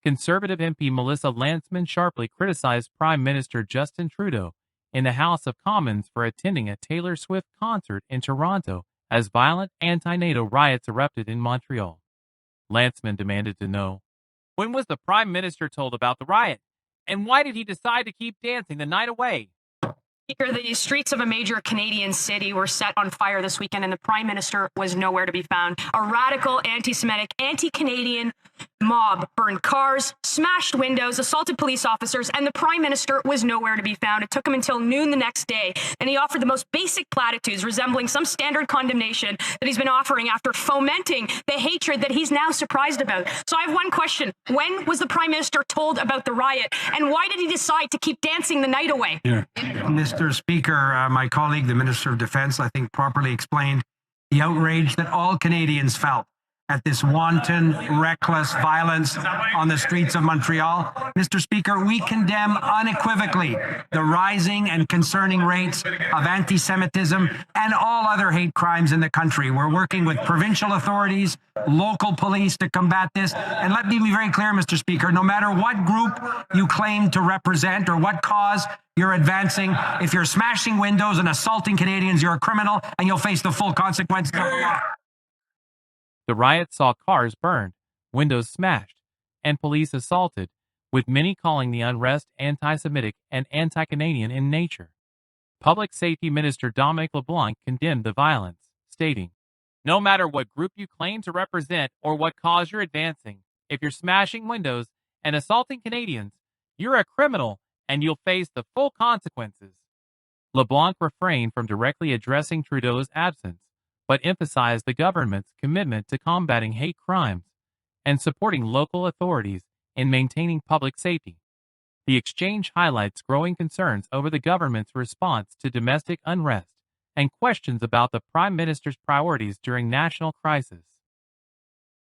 Conservative MP Melissa Lantsman sharply criticized Prime Minister Justin Trudeau in the House of Commons for attending a Taylor Swift concert in Toronto as violent anti-NATO riots erupted in Montreal. Lantsman demanded to know, when was the Prime Minister told about the riot? And why did he decide to keep dancing the night away? Speaker, the streets of a major Canadian city were set on fire this weekend, and the Prime Minister was nowhere to be found. A radical, anti-Semitic, anti-Canadian mob burned cars, smashed windows, assaulted police officers, and the Prime Minister was nowhere to be found. It took him until noon the next day, and he offered the most basic platitudes resembling some standard condemnation that he's been offering after fomenting the hatred that he's now surprised about. So I have one question. When was the Prime Minister told about the riot, and why did he decide to keep dancing the night away? Yeah. Mr. Speaker, my colleague, the Minister of Defence, I think properly explained the outrage that all Canadians felt at this wanton, reckless violence on the streets of Montreal. Mr. Speaker, we condemn unequivocally the rising and concerning rates of anti-Semitism and all other hate crimes in the country. We're working with provincial authorities, local police to combat this. And let me be very clear, Mr. Speaker, no matter what group you claim to represent or what cause you're advancing, if you're smashing windows and assaulting Canadians, you're a criminal and you'll face the full consequences of the law. The riot saw cars burned, windows smashed, and police assaulted, with many calling the unrest anti-Semitic and anti-Canadian in nature. Public Safety Minister Dominic LeBlanc condemned the violence, stating, "No matter what group you claim to represent or what cause you're advancing, if you're smashing windows and assaulting Canadians, you're a criminal and you'll face the full consequences." LeBlanc refrained from directly addressing Trudeau's absence, but emphasized the government's commitment to combating hate crimes and supporting local authorities in maintaining public safety. The exchange highlights growing concerns over the government's response to domestic unrest and questions about the Prime Minister's priorities during national crisis.